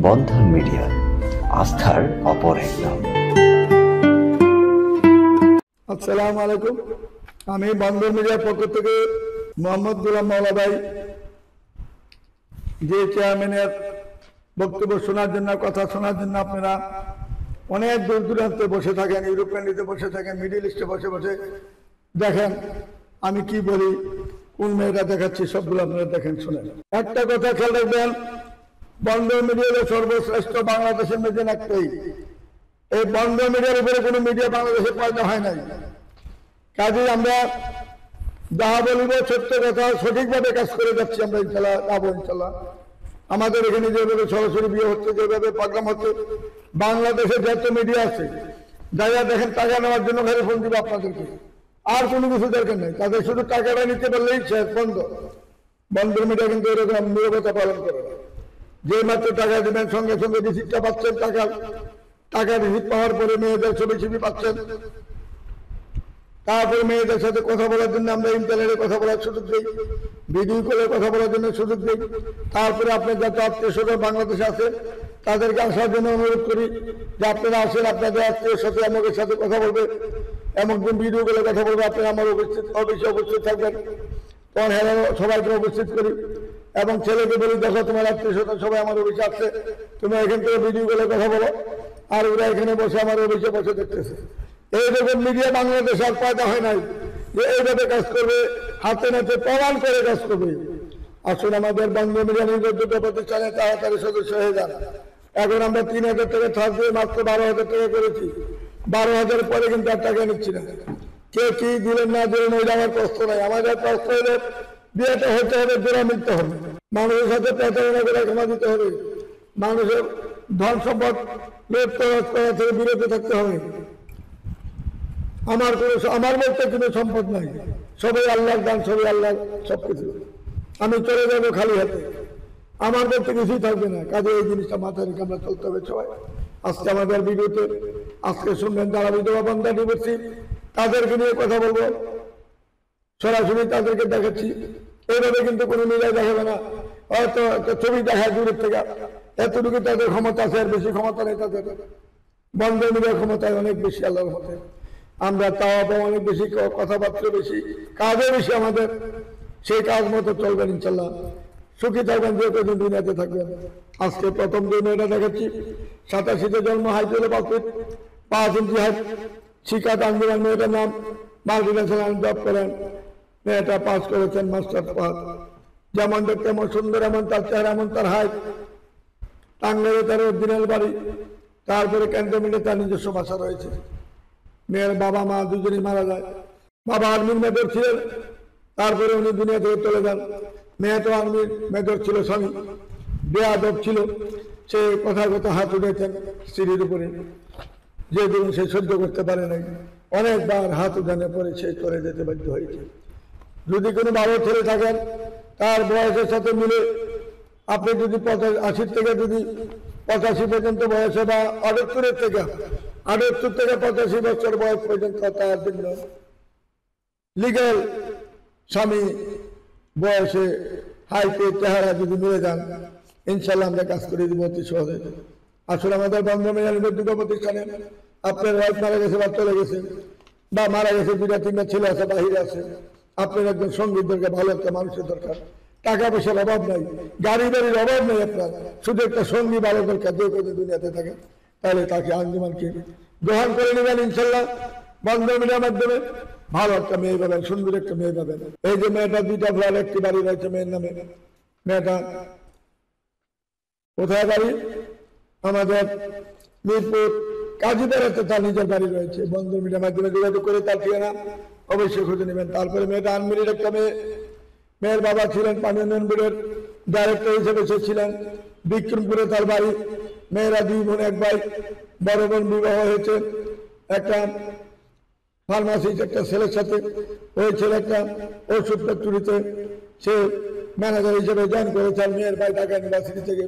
বন্ধন media, আস্থার অপর এক নাম। আসসালামু আলাইকুম। আমি বন্ধন মিডিয়ার পক্ষ থেকে মোহাম্মদ গোলাম মাওলা ভাই যে চেয়ারম্যানের বক্তব্য শোনার জন্য, কথা শোনার জন্য আপনারা অনেক দূর দূরান্তে বসে থাকেন, ইউরোপ কান্ট্রিতে বসে থাকেন, মিডিল ইস্টে বসে বসে দেখেন আমি কি বলি, কোন মেয়েটা দেখাচ্ছি, সবগুলো আপনারা দেখেন, শোনেন। একটা কথা খেয়াল রাখবেন, বন্ধন মিডিয়া সর্বশ্রেষ্ঠ বাংলাদেশের মেদিন একটাই। এই বন্ধন মিডিয়ার উপরে কোনো মিডিয়া বাংলাদেশে পয়দা হয় নাই। কাজেই আমরা যাহা বলিব সত্য কথা, সঠিকভাবে কাজ করে যাচ্ছি আমরা, ইনশাল্লাহ যাবো ইনশাল্লাহ। আমাদের এখানে যেভাবে সরাসরি বিয়ে হচ্ছে, যেভাবে প্রোগ্রাম হচ্ছে, বাংলাদেশে যত মিডিয়া আছে যারা দেখেন টাকা নেওয়ার জন্য ঘরে ফোন দিবে আপনাদেরকে, আর কোনো কিছু দরকার নেই। তাদের শুধু টাকাটা নিতে পারলেই শেষ, বন্ধ। বন্ধন মিডিয়া কিন্তু এরকম নীরবতা পালন করে, যে মাত্র টাকা দেবেন সঙ্গে সঙ্গে রিসিপ্টটা পাচ্ছেন, টাকা রিসিপ্ট পাওয়ার পরে মেয়েদের ছবি পাচ্ছেন। তারপরে মেয়েদের সাথে কথা বলার জন্য আমরা ইন্টারনেটে কথা বলার সুযোগ দিই, ভিডিও কলে কথা বলার জন্য সুযোগ দিই। তারপরে আপনার যত আত্মীয় স্বজন বাংলাদেশে আছে তাদেরকে আসার জন্য অনুরোধ করি যে আপনারা আসেন, আপনাদের আত্মীয় সাথে আমাদের সাথে কথা বলবে, এমনকি ভিডিও কলে কথা বলবে, আপনারা আমার অফিসে উপস্থিত থাকবেন। তখন হ্যাঁ সবাইকে উপস্থিত করি এবং ছেলেকে বলি, দেখো তোমার আত্মীয় স্বজন সবাই আমার অফিসে আসছে, তুমি এখান থেকে ভিডিও কলে কথা বলো, আর ওরা এখানে বসে আমার অফিসে বসে দেখতেছে। এইরকম মিডিয়া বাংলাদেশ আর পয়দা হয় নাই যে এইভাবে কাজ করবে, হাতে নাতে প্রমাণ করে কাজ করবে। আসুন আমাদের বন্ধন মিডিয়া নির্বাচিত প্রতিষ্ঠানে তাড়াতাড়ি সদস্য হয়ে যান। এখন আমরা 3,000 টাকা ছাড় দিয়ে মাত্র 12,000 টাকা করেছি। 12,000 পরে কিন্তু আর টাকা নিচ্ছি না। কে কি দিলেন না দিলেন ওইটা আমার প্রশ্ন নাই। আমাদের প্রশ্ন হলে বিয়েটা হতে হবে, জোড়া মিলতে হবে, মানুষের সাথে প্রতারণা করে ক্ষমা দিতে হবে, মানুষের ধন সম্পদ লোভ করা থেকে বিরত থাকতে হবে। আমার বলতে কোনো সম্পদ নাই, সবাই আল্লাহর দান, সবাই আল্লাহ সবকিছু। আমি চলে যাবো খালি হাতে, আমার বলতে কিছুই থাকবে না। কাজে এই জিনিসটা মাথায় রেখে আমরা চলতে হবে সবাই। আজকে আমাদের ভিডিওতে আজকে শুনবেন যারা বিধবা বান্ধা ডিভোর্সি, তাদেরকে নিয়ে কথা বলবো, সরাসরি তাদেরকে দেখাচ্ছি। এইভাবে কিন্তু কোনো মিডিয়া দেখাবে না, হয়তো ছবি দেখায় দূরের থেকে, এতটুকু তাদের ক্ষমতা আছে, আর বেশি ক্ষমতা নেই তাদের। বন্ধন মিডিয়ার ক্ষমতায় অনেক বেশি আল্লাহর মতে। আমরা তাও অনেক বেশি, কথাবার্তা বেশি, কাজও বেশি আমাদের। সেই কাজ মতো চলবেন ইনশাল্লাহ, সুখী থাকবেন, যে কদিন দুনিয়াতে থাকবেন। আজকে প্রথম যে মেয়েটা দেখাচ্ছি, 87-তে জন্ম, হাইট হলো 5 ফিট 5 ইঞ্চি হাইট, শিক্ষা তানজিমান মেয়েটার নাম, মাল্টিনেশনাল জব করেন। মেয়েটা পাস করেছেন মাস্টার পাস। যেমন দেখতে এমন সুন্দর, এমন তার চেহারা, এমন তার হাইট। টাঙ্গাইলে তার অরিজিনাল বাড়ি, তারপরে ক্যান্টনমেন্টে তার নিজস্ব বাসা রয়েছে। মেয়ের বাবা মা দুজনেই মারা যায়। বাবা আর্মির মেজর ছিলেন, তারপরে উনি দুনিয়া থেকে চলে যান। মেয়ে তো আর্মির মেজর ছিল, স্বামী বেয়াদব ছিল, সে কথায় কথা হাত উঠেছেন স্ত্রীর উপরে, যে দিন সে সহ্য করতে পারে নাই, অনেকবার হাত উঠানোর পরে সে চলে যেতে বাধ্য হয়েছে। যদি কোনো ভালো ছেলে থাকেন, তার বয়সের সাথে মিলে আপনি যদি 80 থেকে যদি 85 পর্যন্ত বয়সে, বা 78 থেকে 85 বছর বয়স পর্যন্ত তার জন্য লিগ্যাল স্বামী বয়সে, হাইটে, চেহারা যদি মিলে যান, ইনশাল্লাহ আমরা কাজ করে দিব অতি সহজে। আসলে আমাদের বন্ধন মিডিয়া নিবন্ধিত প্রতিষ্ঠানে আপনার ওয়াইফ মারা গেছে বা চলে গেছে, বা মারা গেছে, 2-3টা ছেলে আছে, বাহিরে আছে, আপনার একজন সঙ্গীত দরকার, ভালো একটা মানুষের দরকার। টাকা পয়সার অভাব নাই, গাড়ি বাড়ির অভাব নেই, আপনার শুধু একটা সঙ্গী ভালো দরকার, যে কোনো দুনিয়াতে থাকে, তাহলে তাকে আঞ্জুমানকে গ্রহণ করে নেবেন ইনশাল্লাহ। বন্ধন মিডিয়ার মাধ্যমে ভালো একটা মেয়ে পাবেন, সুন্দর একটা মেয়ে পাবেন। এই যে মেয়েটা 2টা ফ্ল্যাট, একটি বাড়ি রয়েছে মেয়ের নামে। মেয়েটা কোথায় বাড়ি? আমাদের মিরপুর কাজীপাড়াতে তার নিজের বাড়ি রয়েছে। বন্ধন মিডিয়ার মাধ্যমে যোগাযোগ করে তার ঠিকানা অবশ্যই খুঁজে নেবেন। তারপরে মেয়েটা আনমিরির একটা মেয়ে, মেয়ের বাবা ছিলেন পানি উন্নয়ন বোর্ডের ডাইরেক্টর হিসেবে সে ছিলেন, বিক্রমপুরে তার বাড়ি। মেয়েরা 2 বোন 1 ভাই, বড় বোন বিবাহ হয়েছে একটা ফার্মাসিস্ট একটা ছেলের সাথে, ওই ছেলে একটা ওষুধ ফ্যাক্টরিতে সে ম্যানেজার হিসেবে জয়েন করেছেন। মেয়ের ভাই ঢাকা ইউনিভার্সিটি থেকে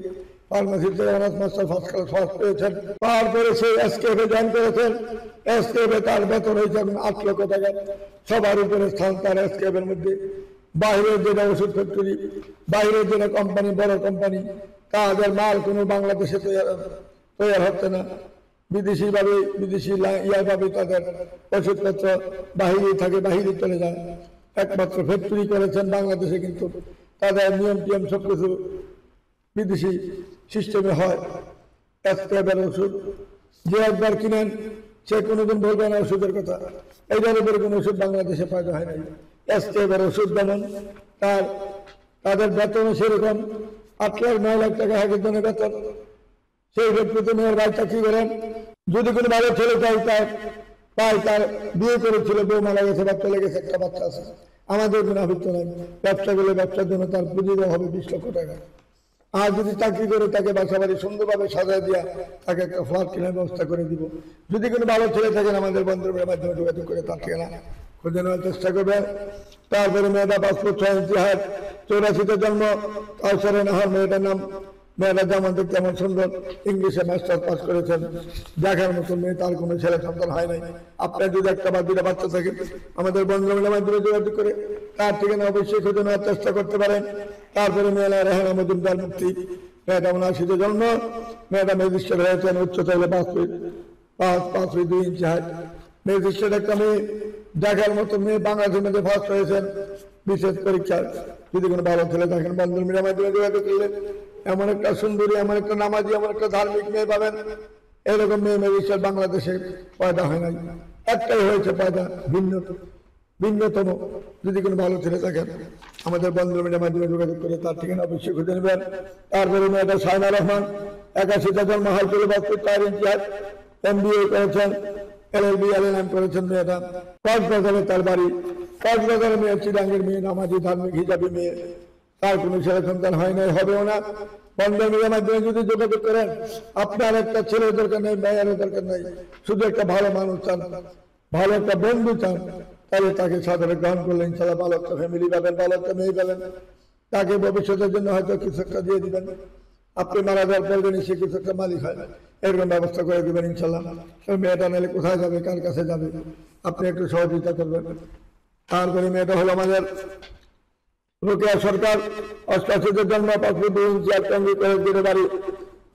ফার্মাসি থেকে honours master first class pass করেছেন। তারপরে সে এসকেএফে জয়েন করেছেন। এসকেএফে তার বেতন হয়েছে এখন 8 লক্ষ টাকা। সবার উপরে স্থান তার এসকেএফের মধ্যে। বাইরের যেটা ওষুধ ফ্যাক্টরি, বাইরের যেটা কোম্পানি, বড় কোম্পানি, তাদের মাল কোনো বাংলাদেশে তৈরি হচ্ছে না, বিদেশি ইয়াভাবে তাদের ওষুধপত্র বাহিরে থাকে, বাহিরে চলে যায়। একমাত্র ফ্যাক্টরি করেছেন বাংলাদেশে, কিন্তু তাদের নিয়ম টিয়ম সবকিছু বিদেশি সিস্টেমে হয়। এসকেবের ওষুধ যে একবার কিনেন সে কোনোদিন বলবে না ওষুধের কথা। এই ধরনের কোনো ওষুধ বাংলাদেশে পাওয়া হয় নাই। এসকেবের ওষুধ যেমন তাদের বেতন সেরকম 8 লাখ 9 লাখ টাকা এক একজনের বেতন। সেই ব্যক্তিতে মেয়ের ভাই চাকরি করেন, যদি কোনো ভালো ছেলে চাই তার বিয়ে করেছিল, বউ মারা গেছে, বাচ্চা লেগেছে, একটা বাচ্চা আছে, আমাদের কোনো আবৃত্ত নাই। ব্যবসা করলে ব্যবসার জন্য তার পুঁজি দেওয়া হবে 20 লক্ষ টাকা। আর যদি চাকরি করে তাকে বাসা বাড়ি সুন্দরভাবে সাজায় দিয়া তাকে একটা ফ্ল্যাট কেনার ব্যবস্থা করে দিব। যদি কোনো ভালো ছেলে থাকেন আমাদের বন্ধুদের মাধ্যমে যোগাযোগ করে তার ঠিকানা খুঁজে নেওয়ার চেষ্টা করবেন। তারপরে মেয়েটা 5 ফুট 6 ইঞ্চি হাত, 84-তে জন্ম, কাউসারে নাহার মেয়েটার নাম। মেয়েটা যেমন দেখতে তেমন সুন্দর, ইংলিশে মাস্টার পাস করেছেন, দেখার মতো মেয়ে, তার কোনো ছেলে সন্তান হয় নাই। আপনার যদি একটা বা 2টা বাচ্চা থাকে আমাদের বন্ধুদের মাধ্যমে যোগাযোগ করে তার ঠিকানা অবশ্যই খুঁজে নেওয়ার চেষ্টা করতে পারেন। তারপরে মেয়েরা রেহানা মজুমদার মুক্তি, মেয়েটা 79-তে জন্ম, মেয়েটা ম্যাজিস্ট্রেট হয়েছেন, উচ্চতা হলে 5 ফিট 2 ইঞ্চি হাইট। ম্যাজিস্ট্রেট একটা মেয়ে, দেখার মতো মেয়ে, বাংলাদেশের মধ্যে ফার্স্ট হয়েছেন বিশেষ পরীক্ষায়। যদি কোনো ভালো ছেলে থাকেন বন্ধুর মিডিয়ার মাধ্যমে যোগাযোগ করলে এমন একটা সুন্দরী, এমন একটা নামাজি, এমন একটা ধার্মিক মেয়ে পাবেন। এরকম মেয়ে ম্যাজিস্ট্রেট বাংলাদেশে পয়দা হয় নাই, একটাই হয়েছে পয়দা, ভিন্নতম। যদি কোনো ভালো ছেলে থাকেন আমাদের বন্ধুর মিডিয়ার মাধ্যমে যোগাযোগ করে তার ঠিকানা অবশ্যই খুঁজে নেবেন। তারপরে মেয়েটা শাহিনা রহমান, 81-তে জন্ম, হাই চলে 5 ফুট 4 ইঞ্চি হাইট, MBA করেছেন, LLB LLM করেছেন। মেয়েটা কক্সবাজারে তার বাড়ি, কক্সবাজারের মেয়ে, চিরাঙ্গের মেয়ে, নামাজি ধার্মিক হিজাবি মেয়ে, তার কোনো ছেলে সন্তান হয় নাই, হবেও না। বন্ধুর মিডিয়ার মাধ্যমে যদি যোগাযোগ করেন, আপনার একটা ছেলের দরকার নেই, মেয়েরও দরকার নেই, শুধু একটা ভালো মানুষ চান, ভালো একটা বন্ধু চান, তাহলে তাকে সাদরে গ্রহণ করলে ইনশাল্লাহ ভালো একটা ফ্যামিলি পাবেন, ভালো একটা মেয়ে পাবেন। তাকে ভবিষ্যতের জন্য হয়তো কিছু একটা দিয়ে দিবেন, আপনি মারা যাওয়ার পর সে কিছু একটা মালিক হয়, এরকম ব্যবস্থা করে দিবেন ইনশাল্লাহ। মেয়েটা নিলে কোথায় যাবে, কার কাছে যাবে, আপনি একটু সহযোগিতা করবেন। তারপরে মেয়েটা হলো আমাদের রোকেয়া সরকার, 88-তে জন্ম, 5 ফুট 2 ইঞ্চি, করে বাড়ি,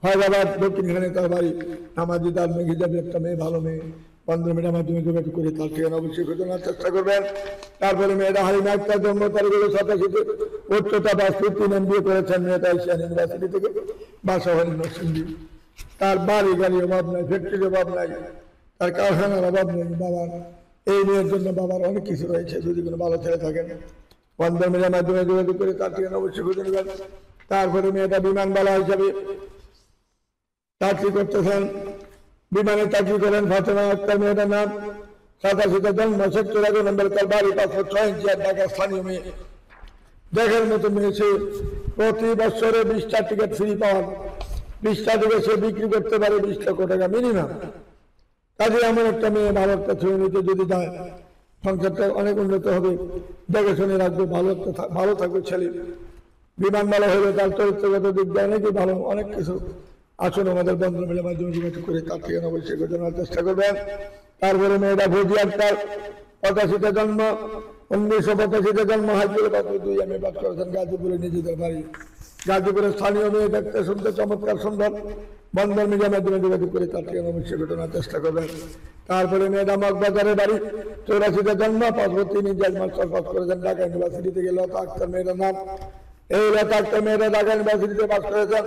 হায়দ্রাবাদ দক্ষিণখানে তার বাড়ি, নামাজি ধার্মিক হিজাবি একটা মেয়ে, ভালো মেয়ে। বন্ধুর মিডিয়ার মাধ্যমে যোগাযোগ করে তার ঠিকানা অবশ্যই খোঁজানোর চেষ্টা করবেন। তারপরে মেয়েটা হারিমা আক্তার, জন্ম তারিখ হলো 87-তে, উচ্চতা 5 ফুট 3 MBA করেছেন। মেয়েটা এশিয়ান ইউনিভার্সিটি থেকে, বাসা হলেন নরসিংদী। তার বাড়ি গাড়ির অভাব নাই, ফ্যাক্টরির অভাব নাই, তার কারখানার অভাব নেই। বাবার এই মেয়ের জন্য বাবার অনেক কিছু রয়েছে। যদি কোনো ভালো ছেলে থাকেন বন্ধুর মিডিয়ার মাধ্যমে যোগাযোগ করে তার ঠিকানা অবশ্যই খুঁজে নেবেন। তারপরে মেয়েটা বিমানবালা হিসাবে চাকরি করতেছেন, বিমানে চাকরি করেন। ফাতেমা আক্তার মেয়েটার নাম, 87-তে জন্ম, সেক্টর 11 নম্বর, তার বাড়ি 5 ফুট 6 ইঞ্চি, ঢাকার স্থানীয় মেয়ে, দেখার মতো মেয়ে। সে প্রতি বছরে 20টা টিকিট ফ্রি পাওয়ার, 20টা টিকিট সে বিক্রি করতে পারে 20 লক্ষ টাকা মিনিমাম। কাজে এমন একটা মেয়ে, ভালো একটা ছেলে নিতে যদি যায়, সংসারটা অনেক উন্নত হবে। দেখে শুনে রাখবে, ভালো থাকবে ছেলে। বিমানবালা হলে তার চরিত্রগত দিক দিয়ে অনেকই ভালো, অনেক কিছু। আসুন আমাদের বন্ধুর মিলে মাধ্যমে যোগাযোগ করে তার ঠিকানা অবশ্যই জানার চেষ্টা করবেন। তারপরে মেয়েটা ভোজি আক্তার, 85-তে জন্ম, 1985-তে জন্ম, হাইজুল 2 আমি বাস করেছেন গাজীপুরে, নিজেদের বাড়ি। গাজীপুরের স্থানীয় মেয়ে, দেখতে শুনতে চমৎকার সুন্দর। বন্ধুর মিডিয়ার মাধ্যমে যোগাযোগ করে তার ঠিকানা অবশ্যই জানার চেষ্টা করবেন। তারপরে মেয়েটা মগবাজারের বাড়ি, 84-তে জন্ম, 5 ফুট 3 ইঞ্চি, মাস্টার পাস করেছেন ঢাকা ইউনিভার্সিটি থেকে। লতা আক্তার মেয়েটার নাম। এই লতা আক্তার মেয়েটা ঢাকা ইউনিভার্সিটিতে পাস করেছেন,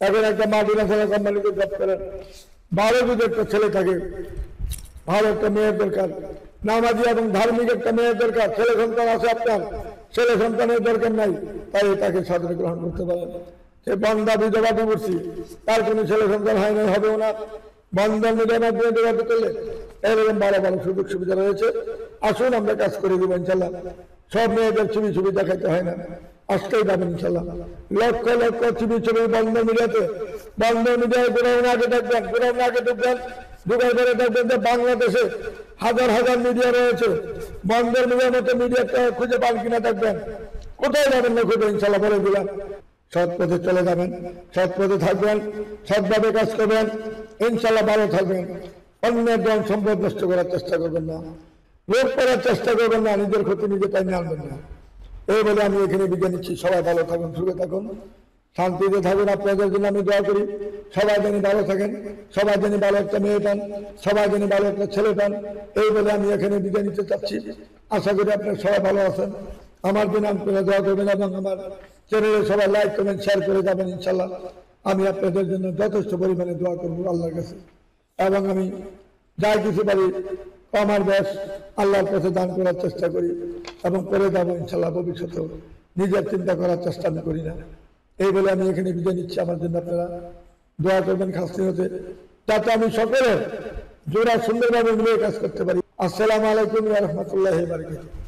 এখন একটা মাল্টিনেশনাল কোম্পানিতে জব করেন। ভালো যদি একটা ছেলে থাকে, ভালো একটা মেয়ের দরকার, নামাজি এবং ধার্মিক একটা মেয়ের দরকার। ছেলে সন্তান আছে আপনার, ছেলে সন্তানের দরকার নাই, তাই তাকে সাদরে গ্রহণ করতে পারেন। সে বন্ধা বিধবা ডিভোর্সি, তার কোনো ছেলে সন্তান হয় নাই, হবেও না। বন্ধন মিডিয়ার মাধ্যমে যোগাযোগ করলে এরকম ভালো ভালো সুযোগ সুবিধা রয়েছে। আসুন আমরা কাজ করে দেবো ইনশাল্লাহ। সব মেয়েদের ছবি দেখাইতে হয় না, আজকেই যাবেন ইনশাল্লাহ। লক্ষ লক্ষ ছবি বন্ধন মিডিয়াতে, বন্ধন মিডিয়ায় গোড়াউন আগে দেখবেন, গোড়াউন আগে ঢুকবেন, ঢুকার পরে দেখবেন যে বাংলাদেশে হাজার হাজার মিডিয়া রয়েছে। বন্ধন মিডিয়ার মতো মিডিয়াটা খুঁজে পান কিনা দেখবেন। কোথায় যাবেন না খুঁজে, ইনশাল্লাহ বলে দিলাম। সৎ পথে চলে যাবেন, সৎ পথে থাকবেন, সৎভাবে কাজ করবেন, ইনশাল্লাহ ভালো থাকবেন। অন্যের ধন সম্পদ নষ্ট করার চেষ্টা করবেন না, লোভ করার চেষ্টা করবেন না, নিজের ক্ষতি নিজে টাইমে আনবেন না। এই বলে আমি এখানে বিদায় নিচ্ছি। সবাই ভালো থাকুন, সুখে থাকুন, শান্তিতে থাকুন। আপনাদের জন্য আমি দোয়া করি, সবাই যেন ভালো থাকেন, সবাই যেন ভালো একটা মেয়ে পান, সবাই যেন ভালো একটা ছেলে পান, এই বলে আমি এখানে বিদায় নিতে চাচ্ছি। আশা করি আপনারা সবাই ভালো আছেন। আমার জন্য আপনারা দোয়া করবেন এবং আমার চ্যানেলে সবাই লাইক কমেন্ট শেয়ার করে যাবেন। ইনশাল্লাহ আমি আপনাদের জন্য যথেষ্ট পরিমাণে দোয়া করবো আল্লাহর কাছে, এবং আমি যাই কিছু পারি আমার ব্যাস আল্লাহর কাছে দান করার চেষ্টা করি এবং করে যাবো ইনশাল্লাহ। ভবিষ্যতেও নিজের চিন্তা করার চেষ্টা আমি করি না। এই বলে আমি এখানে বিদায় নিচ্ছি। আমার জন্য আপনারা দোয়া করবেন খাস নিয়তে, যাতে আমি সকলের জোড়া সুন্দরভাবে মিলে কাজ করতে পারি। আসসালামু আলাইকুম ওয়া রাহমাতুল্লাহি ওয়া বারাকাতুহু।